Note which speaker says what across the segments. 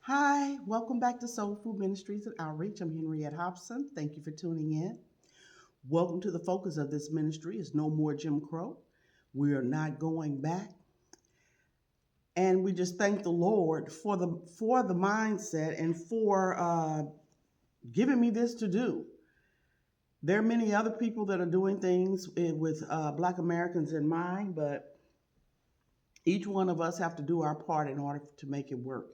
Speaker 1: Hi, welcome back to Soul Food Ministries and Outreach. I'm Henriette Hobson. Thank you for tuning in. Welcome to the focus of this ministry is no more Jim Crow. We are not going back. And we just thank the Lord for the mindset and for giving me this to do. There are many other people that are doing things with Black Americans in mind, but each one of us have to do our part in order to make it work.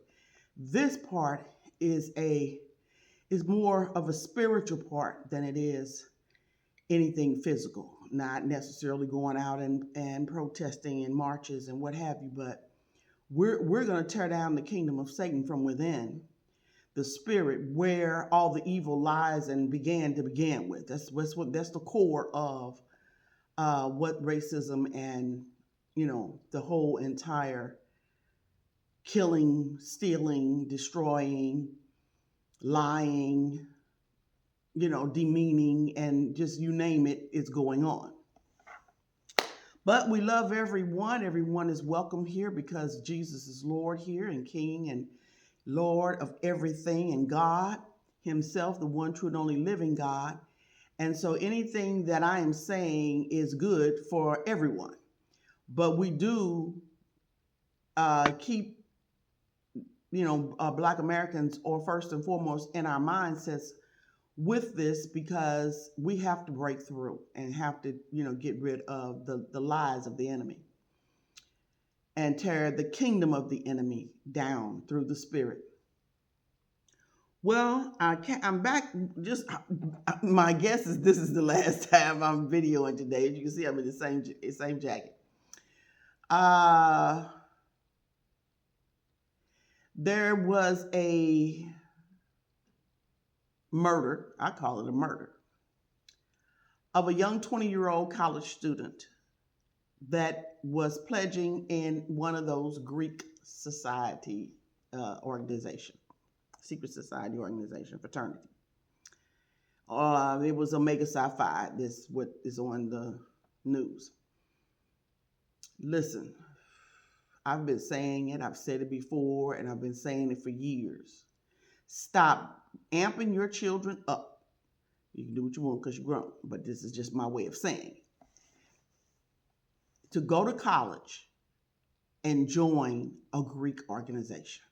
Speaker 1: This part is a is more of a spiritual part than it is anything physical. Not necessarily going out and protesting and marches and what have you, but we're going to tear down the kingdom of Satan from within, the spirit where all the evil lies and began to begin with. That's the core of what racism and the whole entire killing, stealing, destroying, lying, demeaning, and just you name it, it's going on. But we love everyone. Everyone is welcome here because Jesus is Lord here and King and Lord of everything and God Himself, the one true and only living God. And so anything that I am saying is good for everyone. But we do keep, Black Americans, or first and foremost, in our mindsets with this because we have to break through and have to, get rid of the lies of the enemy and tear the kingdom of the enemy down through the spirit. Well, I'm back. Just my guess is this is the last time I'm videoing today. As you can see, I'm in the same jacket. Uh, there was a murder. I call it a murder of a young 20-year-old college student that was pledging in one of those Greek society organization, secret society organization, fraternity. It was Omega Psi Phi. This what is on the news. Listen, I've been saying it. I've said it before, and I've been saying it for years. Stop amping your children up. You can do what you want because you're grown, but this is just my way of saying it. To go to college and join a Greek organization.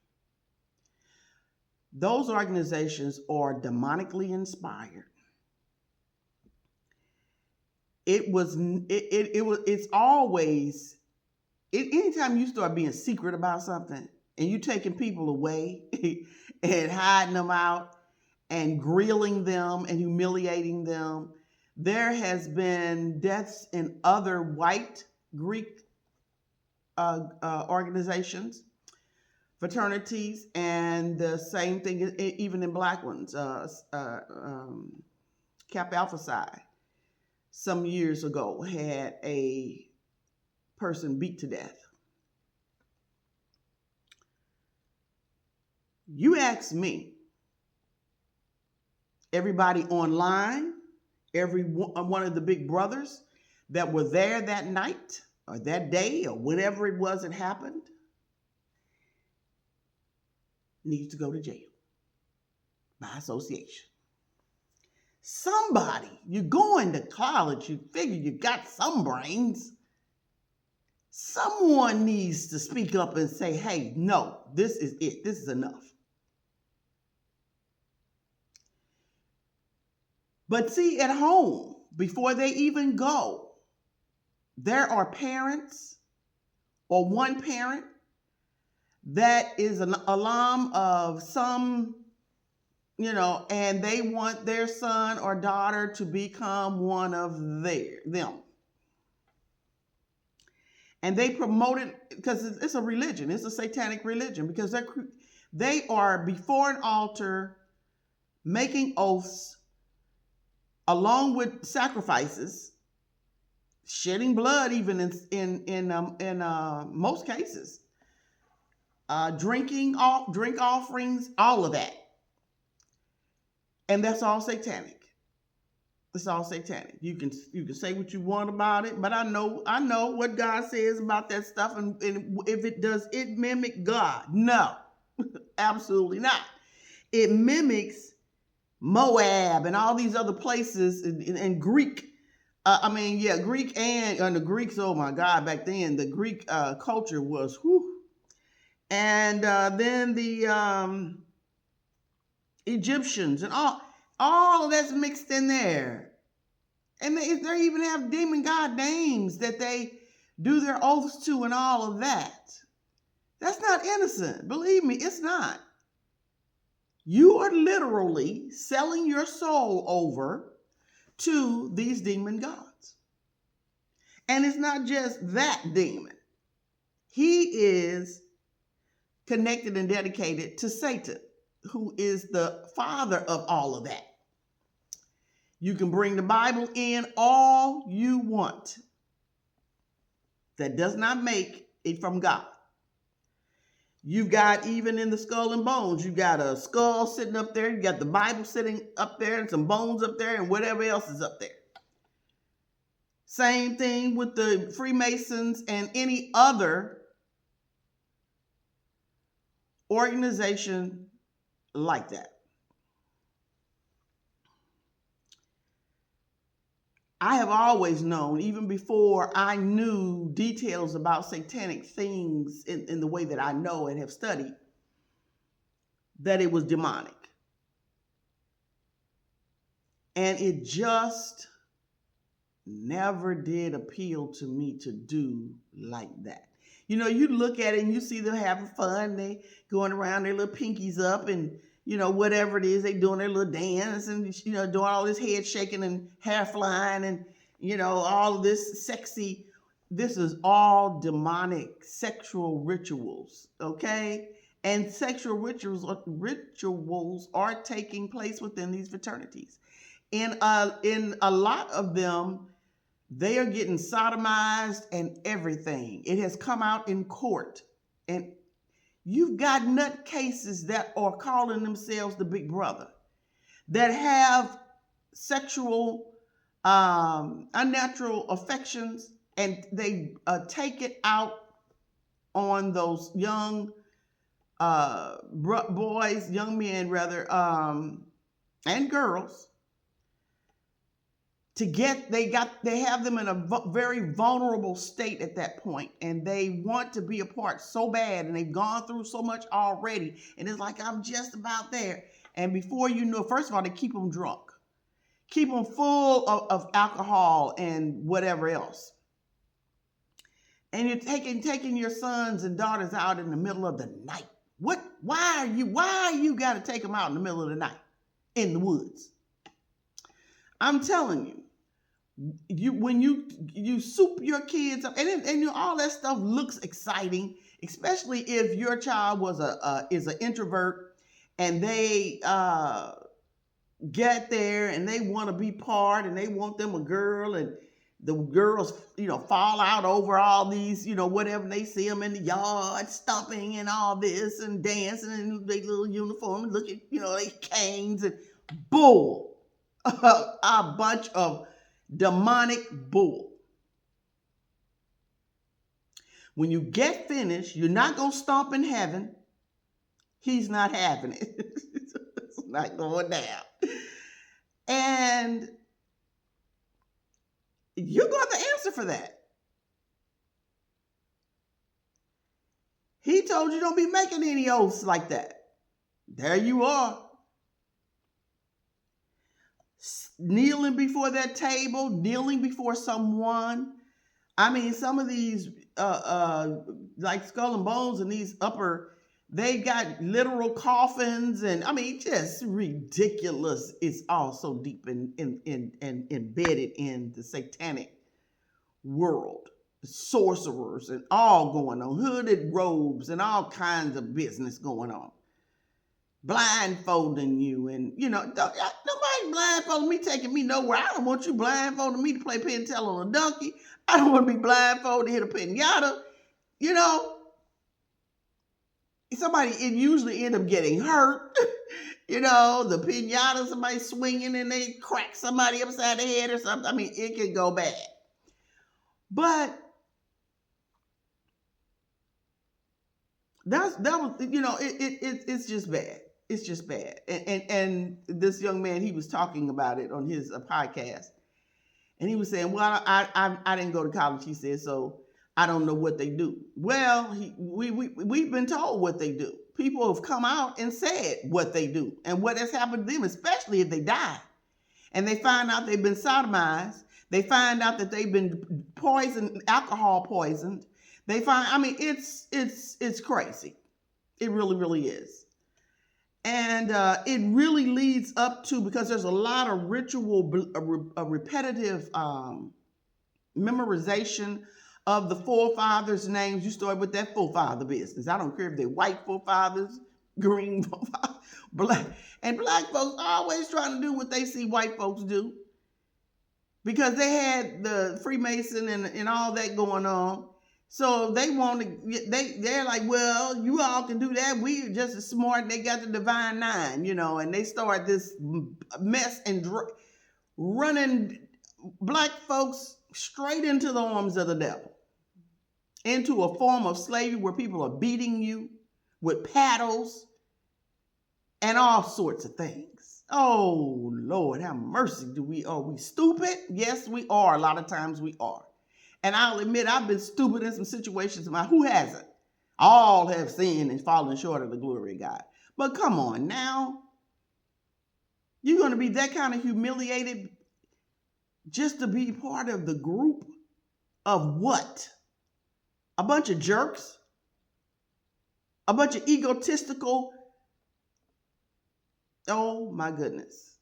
Speaker 1: Those organizations are demonically inspired. It's always, anytime you start being secret about something and you taking people away and hiding them out and grilling them and humiliating them, there has been deaths in other white Greek organizations, fraternities, and the same thing even in black ones. Kappa Alpha Psi some years ago had a person beat to death. You ask me, everybody online, every one of the big brothers that were there that night or that day or whenever it was it happened needs to go to jail by association. Somebody, you're going to college, you figure you got some brains. Someone needs to speak up and say, hey, no, this is it. This is enough. But see, at home, before they even go, there are parents or one parent that is an alum of some, and they want their son or daughter to become one of them. And they promote it because it's a religion. It's a satanic religion because they are before an altar making oaths along with sacrifices, shedding blood even in most cases, drink offerings, all of that. And that's all satanic. It's all satanic. You can say what you want about it, but I know what God says about that stuff, and if it does it mimic God? No. Absolutely not. It mimics Moab and all these other places in Greek. Greek and the Greeks. Oh my God! Back then, the Greek culture was whew. And then the Egyptians and all of that's mixed in there. And they even have demon god names that they do their oaths to and all of that. That's not innocent. Believe me, it's not. You are literally selling your soul over to these demon gods. And it's not just that demon. He is connected and dedicated to Satan, who is the father of all of that. You can bring the Bible in all you want. That does not make it from God. You've got, even in the skull and bones, you got a skull sitting up there, you got the Bible sitting up there, and some bones up there, and whatever else is up there. Same thing with the Freemasons and any other organization like that. I have always known, even before I knew details about satanic things in the way that I know and have studied, that it was demonic. And it just never did appeal to me to do like that. You know, you look at it and you see them having fun. They going around their little pinkies up and, whatever it is, they doing their little dance and, doing all this head shaking and hair flying and, all of this sexy. This is all demonic sexual rituals, okay? And sexual rituals are taking place within these fraternities. In a lot of them, they are getting sodomized and everything. It has come out in court. And you've got nutcases that are calling themselves the Big Brother, that have sexual unnatural affections, and they take it out on those young boys, young men rather, and girls. They have them in a very vulnerable state at that point, and they want to be a part so bad, and they've gone through so much already, and it's like, I'm just about there. And before you know, first of all, they keep them drunk, keep them full of alcohol and whatever else. And you're taking your sons and daughters out in the middle of the night. Why you got to take them out in the middle of the night in the woods? I'm telling you. When you soup your kids up, and all that stuff looks exciting, especially if your child is an introvert, and they get there and they want to be part, and they want them a girl, and the girls fall out over all these whatever, they see them in the yard stomping and all this and dancing in their little uniform, looking they canes and bull, a bunch of demonic bull. When you get finished, you're not going to stomp in heaven. He's not having it. It's not going down. And you're going to answer for that. He told you don't be making any oaths like that. There you are. Kneeling before that table, kneeling before someone. I mean, some of these, like Skull and Bones and these they got literal coffins, and I mean, just ridiculous. It's all so deep and embedded in the satanic world. Sorcerers and all going on, hooded robes and all kinds of business going on. Blindfolding you, and nobody blindfolding me, taking me nowhere. I don't want you blindfolding me to play Penn and Teller on a donkey. I don't want to be blindfolded to hit a pinata. It usually end up getting hurt. The pinata, somebody swinging and they crack somebody upside the head or something. I mean, it can go bad. But that was, it's just bad. It's just bad. And this young man, he was talking about it on his podcast, and he was saying, "Well, I didn't go to college." He said, "So I don't know what they do." Well, we've been told what they do. People have come out and said what they do and what has happened to them, especially if they die and they find out they've been sodomized. They find out that they've been poisoned, alcohol poisoned. They find, I mean, it's crazy. It really, really is. And it really leads up to, because there's a lot of ritual, a repetitive memorization of the forefathers' names. You start with that forefather business. I don't care if they're white forefathers, green forefathers, black. And black folks always trying to do what they see white folks do, because they had the Freemason and all that going on. So they want to, they're like, well, you all can do that. We just as smart. They got the divine nine, and they start this mess and running black folks straight into the arms of the devil, into a form of slavery where people are beating you with paddles and all sorts of things. Oh, Lord, have mercy. Are we stupid? Yes, we are. A lot of times we are. And I'll admit, I've been stupid in some situations. Who hasn't? All have sinned and fallen short of the glory of God. But come on now. You're going to be that kind of humiliated just to be part of the group of what? A bunch of jerks? A bunch of egotistical? Oh my goodness.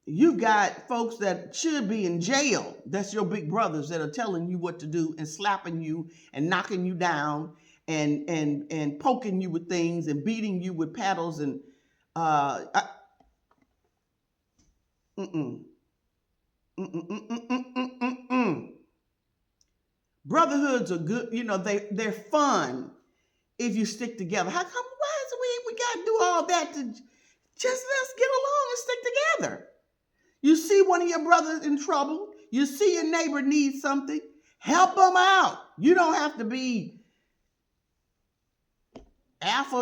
Speaker 1: You've got folks that should be in jail. That's your big brothers that are telling you what to do and slapping you and knocking you down and poking you with things and beating you with paddles and Brotherhoods are good. They're fun if you stick together. How come? Why is it we got to do all that to just let's get along and stick together? You see one of your brothers in trouble. You see your neighbor needs something. Help them out. You don't have to be alpha,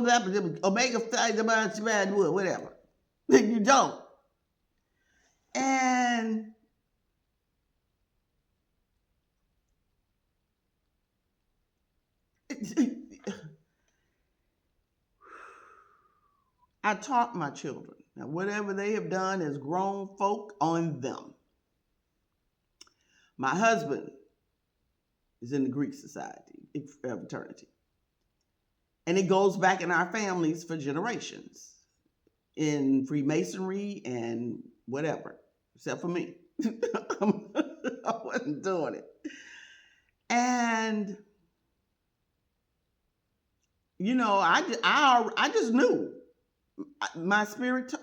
Speaker 1: omega, whatever. You don't. And I taught my children. Now, whatever they have done as grown folk, on them. My husband is in the Greek society, fraternity. And it goes back in our families for generations in Freemasonry and whatever, except for me. I wasn't doing it. And, I just knew. My spirit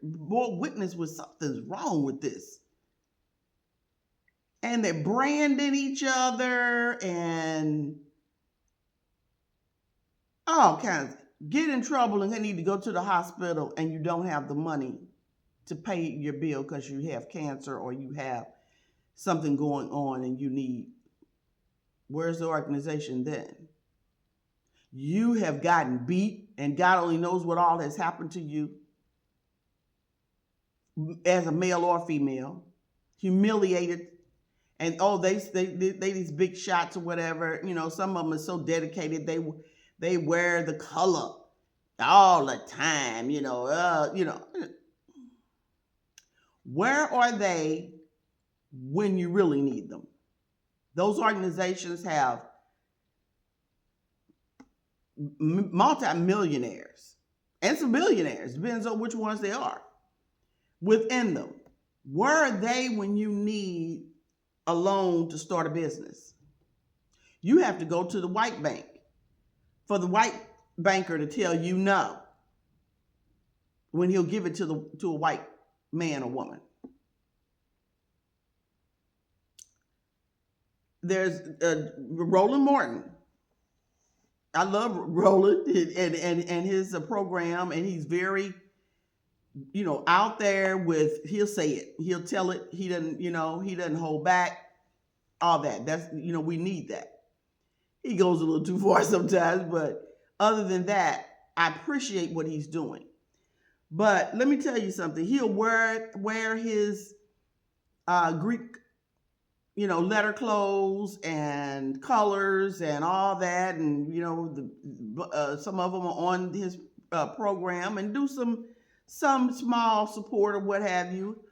Speaker 1: bore witness was something's wrong with this. And they're branding each other and all kinds. Get in trouble and they need to go to the hospital and you don't have the money to pay your bill because you have cancer or you have something going on and you need. Where's the organization then? You have gotten beat, and God only knows what all has happened to you as a male or female, humiliated, and they these big shots or whatever. Some of them are so dedicated they wear the color all the time. Where are they when you really need them? Those organizations have multi-millionaires and some billionaires, depends on which ones they are, within them. Where are they when you need a loan to start a business? You have to go to the white bank for the white banker to tell you no when he'll give it to a white man or woman. There's Roland Martin. I love Roland and his program, and he's very, out there with, he'll say it, he'll tell it, he doesn't hold back, all that. That's, we need that. he goes a little too far sometimes, but other than that, I appreciate what he's doing. But let me tell you something. He'll wear his Greek, letter clothes and colors and all that, and some of them are on his program and do some small support or what have you.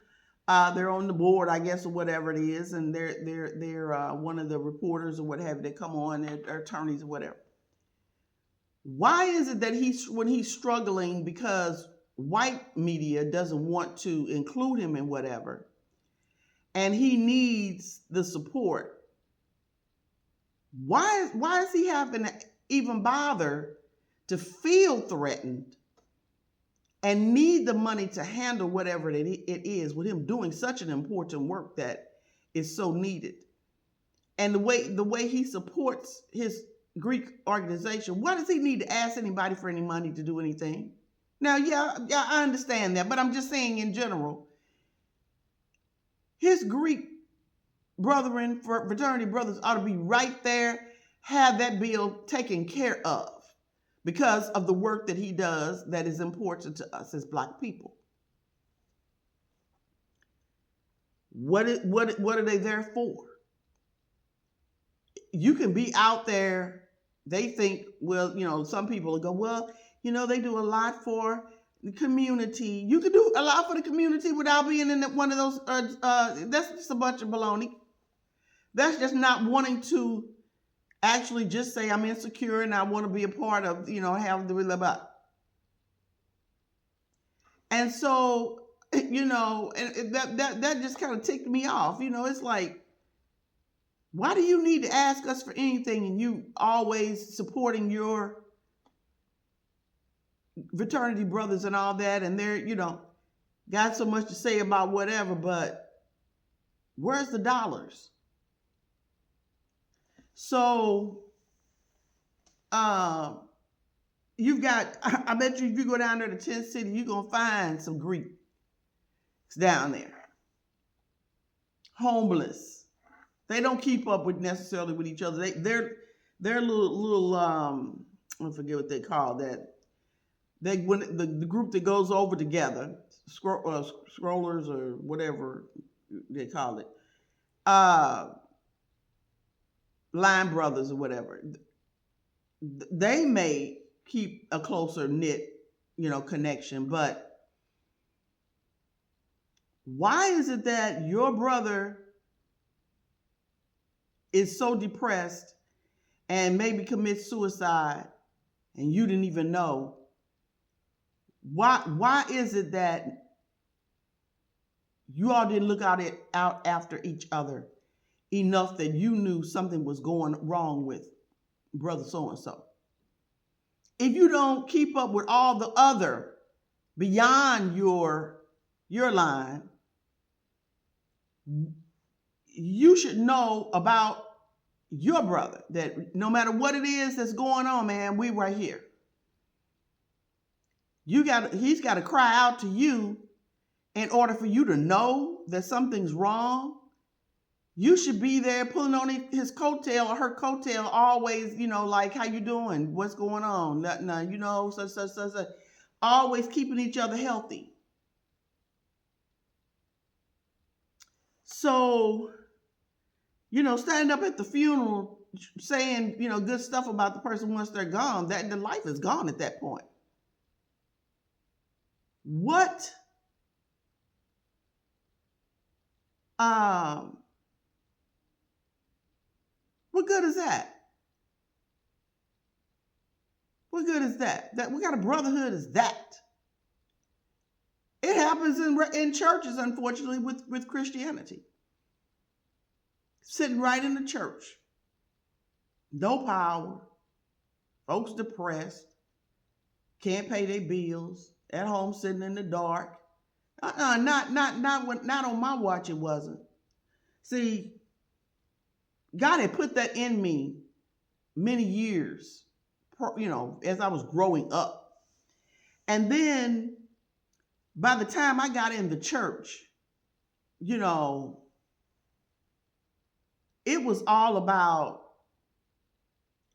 Speaker 1: They're on the board, I guess, or whatever it is, and they're one of the reporters or what have you. They come on, they're attorneys or whatever. Why is it that when he's struggling because white media doesn't want to include him in whatever, and he needs the support? Why is he having to even bother to feel threatened and need the money to handle whatever it is, with him doing such an important work that is so needed? And the way he supports his Greek organization, why does he need to ask anybody for any money to do anything? Now, yeah, I understand that, but I'm just saying in general, his Greek brethren, fraternity brothers, ought to be right there, have that bill taken care of because of the work that he does that is important to us as Black people. What are they there for? You can be out there. They think, well, some people will go, well, they do a lot for the community. You can do a lot for the community without being in one of those. That's just a bunch of baloney. That's just not wanting to actually just say, I'm insecure and I want to be a part of, have the real about. And so, and that just kind of ticked me off. It's like, why do you need to ask us for anything, and you always supporting your fraternity brothers and all that, and they're, got so much to say about whatever, but where's the dollars? So, you've got, I bet you if you go down there to 10th City, you're going to find some Greeks down there. Homeless. They don't keep up necessarily with each other. They're little I forget what they call that. When the group that goes over together, scrollers or whatever they call it, Line Brothers or whatever. They may keep a closer knit, connection, but why is it that your brother is so depressed and maybe commits suicide and you didn't even know? Why is it that you all didn't look out after each other enough that you knew something was going wrong with brother so-and-so? If you don't keep up with all the other beyond your line, you should know about your brother, that no matter what it is that's going on, man, we right here. He's got to cry out to you in order for you to know that something's wrong. You should be there pulling on his coattail or her coattail always, like, how you doing? What's going on? Nothing, such. Always keeping each other healthy. So, standing up at the funeral saying, good stuff about the person once they're gone, that the life is gone at that point. What good is that? What good is that? What kind of brotherhood is that? It happens in churches, unfortunately, with Christianity. Sitting right in the church. No power. Folks depressed. Can't pay their bills. At home sitting in the dark. Not on my watch, it wasn't. See, God had put that in me many years, as I was growing up. And then by the time I got in the church, it was all about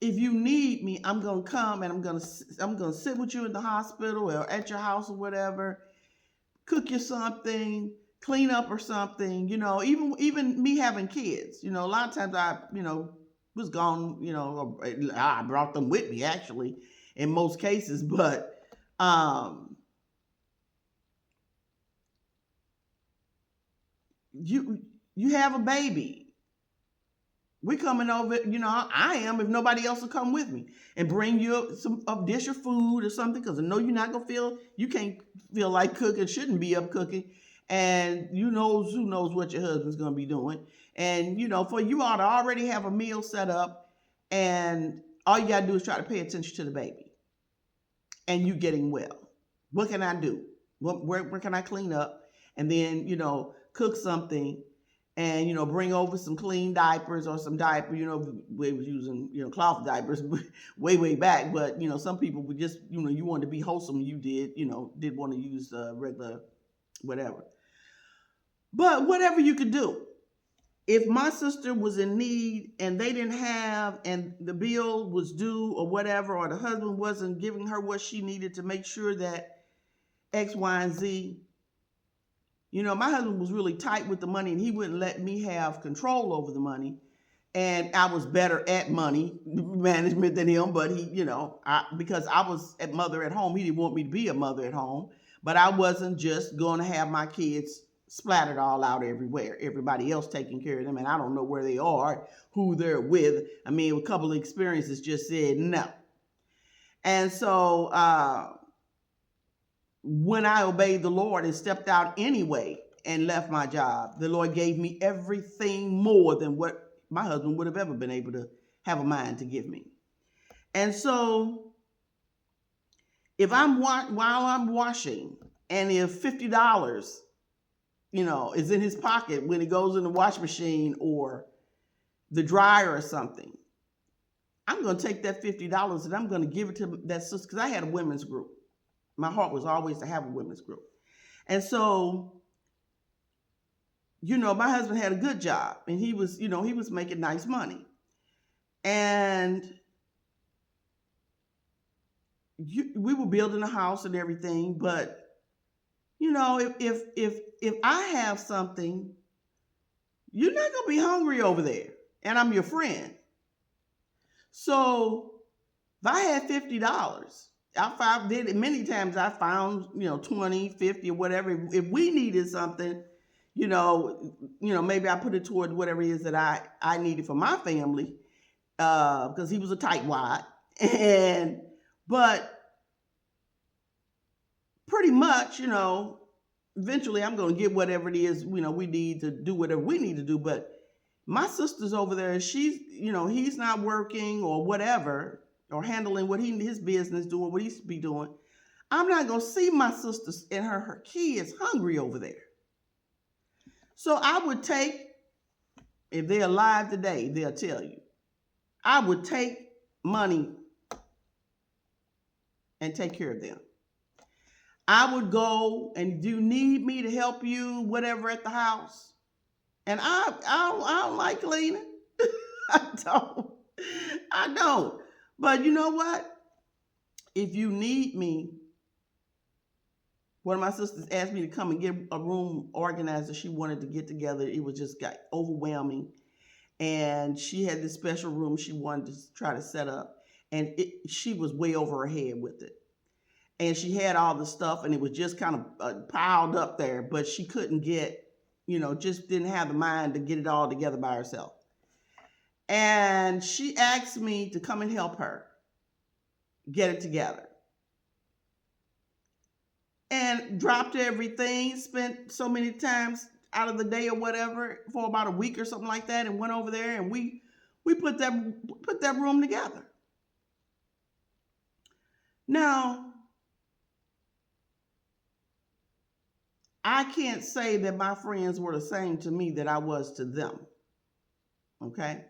Speaker 1: if you need me, I'm gonna come and I'm gonna sit with you in the hospital or at your house or whatever, cook you something, clean up or something. Even me having kids. A lot of times I was gone. I brought them with me actually in most cases, but um, you you have a baby. We coming over, I am if nobody else will come with me and bring you a dish of food or something because I know you're not gonna you can't feel like cooking, shouldn't be up cooking, and who knows what your husband's gonna be doing, and for you all to already have a meal set up, and all you gotta do is try to pay attention to the baby, and you getting well. What can I do? Where can I clean up, and then cook something and bring over some clean diapers or some diaper. We was using cloth diapers way back, but some people would just you wanted to be wholesome. You did want to use regular whatever, but whatever you could do. If my sister was in need and they didn't have, and the bill was due or whatever, or the husband wasn't giving her what she needed to make sure that X, Y, and Z. My husband was really tight with the money and he wouldn't let me have control over the money. And I was better at money management than him, but because I was a mother at home, he didn't want me to be a mother at home. But I wasn't just going to have my kids splattered all out everywhere. Everybody else taking care of them, and I don't know where they are, who they're with. I mean, a couple of experiences just said no. And so when I obeyed the Lord and stepped out anyway and left my job, the Lord gave me everything more than what my husband would have ever been able to have a mind to give me. And so if while I'm washing, and if $50, is in his pocket when it goes in the wash machine or the dryer or something, I'm going to take that $50 and I'm going to give it to that sister, because I had a women's group. My heart was always to have a women's group. And so, my husband had a good job and he was making nice money. And we were building a house and everything, but if I have something, you're not going to be hungry over there, and I'm your friend. So if I had $50, many times I found 20, 50 or whatever. If we needed something, maybe I put it toward whatever it is that I needed for my family, because he was a tightwad, but pretty much, eventually I'm going to get whatever it is, we need to do whatever we need to do. But my sister's over there, he's not working or whatever, or handling his business, doing what he should be doing. I'm not going to see my sister and her kids hungry over there. So I would take, if they're alive today, they'll tell you, I would take money and take care of them. I would go, and do you need me to help you, whatever, at the house? And I don't like cleaning. I don't. But you know what? If you need me, one of my sisters asked me to come and get a room organized that she wanted to get together. It was just got overwhelming. And she had this special room she wanted to try to set up. And she was way over her head with it. And she had all the stuff, and it was just kind of piled up there, but she couldn't get, just didn't have the mind to get it all together by herself. And she asked me to come and help her get it together. And dropped everything, spent so many times out of the day or whatever for about a week or something like that, and went over there and we put that room together. Now, I can't say that my friends were the same to me that I was to them. Okay?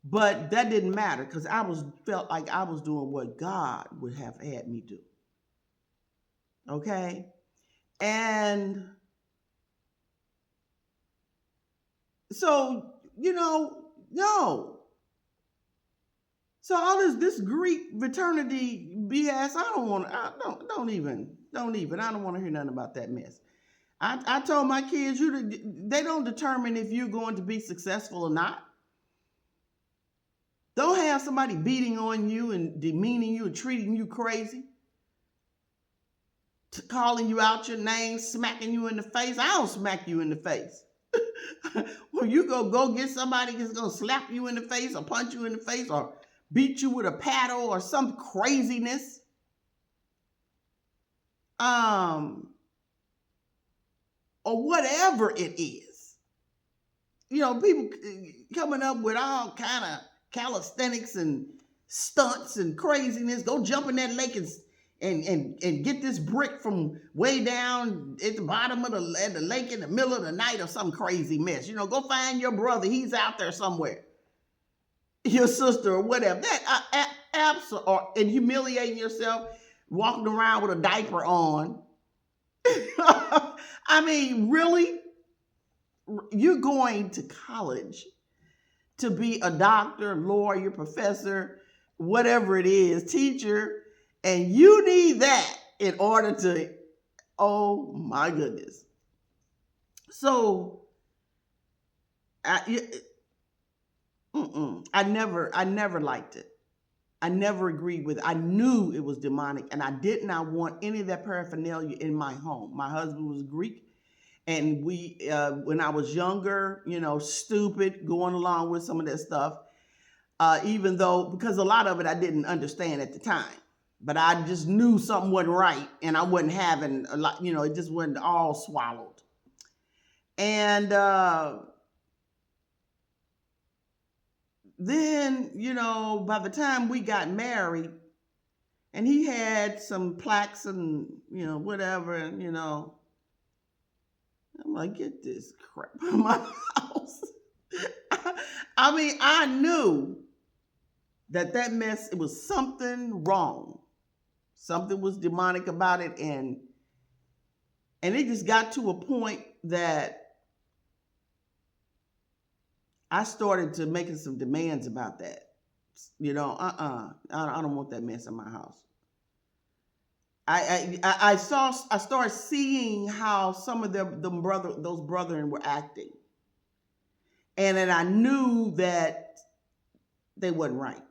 Speaker 1: But that didn't matter, because felt like I was doing what God would have had me do. Okay? And so, no. So all this Greek fraternity BS, I don't want. I don't even. I don't want to hear nothing about that mess. I told my kids, they don't determine if you're going to be successful or not. Don't have somebody beating on you and demeaning you and treating you crazy, calling you out your name, smacking you in the face. I don't smack you in the face. When you go get somebody that's gonna slap you in the face or punch you in the face or beat you with a paddle or some craziness, or whatever it is. People coming up with all kind of calisthenics and stunts and craziness. Go jump in that lake and get this brick from way down at the bottom of the lake in the middle of the night or some crazy mess. Go find your brother. He's out there somewhere. Your sister or whatever. That absolutely, and humiliating yourself, walking around with a diaper on. I mean, really? You're going to college to be a doctor, lawyer, professor, whatever it is, teacher, and you need that in order to, oh my goodness. So, I never liked it. I never agreed with it. I knew it was demonic, and I did not want any of that paraphernalia in my home. My husband was Greek, and we, when I was younger, stupid, going along with some of that stuff, even though, because a lot of it I didn't understand at the time, but I just knew something wasn't right, and I wasn't having a lot, it just wasn't all swallowed. And then, by the time we got married, and he had some plaques and, whatever, and, I'm like, get this crap out of my house. I mean, I knew that mess, it was something wrong. Something was demonic about it, and it just got to a point that I started to making some demands about that. I don't want that mess in my house. I started seeing how some of those brethren were acting, and then I knew that they wasn't right,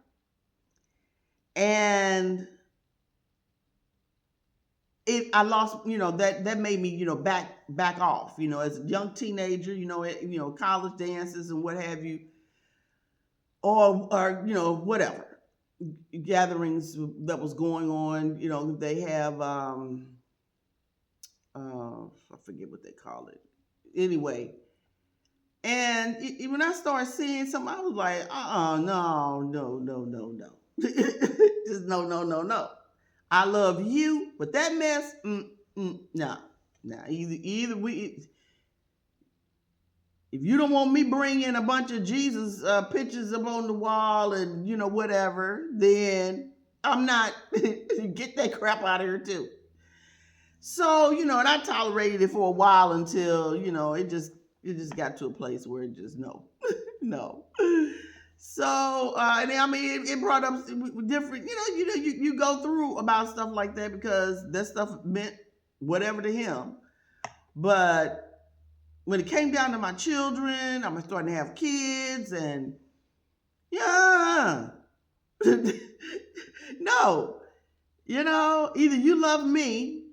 Speaker 1: and I lost, that made me, back off, as a young teenager, college dances and what have you, or whatever gatherings that was going on. They have, I forget what they call it. Anyway, and when I started seeing something, I was like, no. Just no. I love you, but that mess, no. Either we, if you don't want me bringing a bunch of Jesus pictures up on the wall and whatever, then I'm not. Get that crap out of here too. So and I tolerated it for a while until it just got to a place where it just no. So, and I mean, it brought up different, you go through about stuff like that because that stuff meant whatever to him. But when it came down to my children, I'm starting to have kids, and yeah, no, either you love me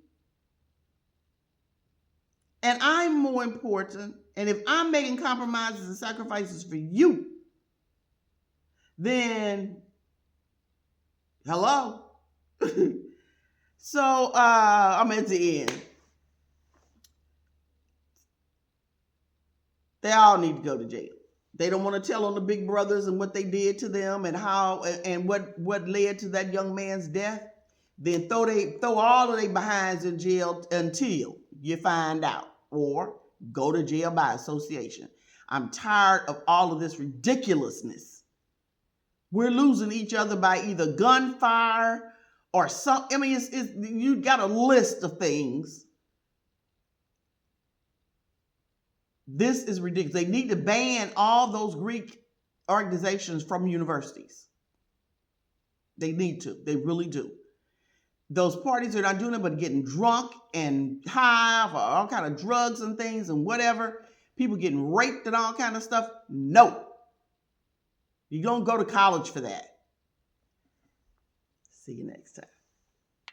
Speaker 1: and I'm more important, and if I'm making compromises and sacrifices for you, then hello. So I'm at the end. They all need to go to jail. They don't want to tell on the big brothers and what they did to them and how and what led to that young man's death. Then throw all of their behinds in jail until you find out, or go to jail by association. I'm tired of all of this ridiculousness. We're losing each other by either gunfire or some. I mean, you got a list of things. This is ridiculous. They need to ban all those Greek organizations from universities. They need to. They really do. Those parties are not doing it but getting drunk and high for all kind of drugs and things and whatever. People getting raped and all kind of stuff. No. You don't go to college for that. See you next time.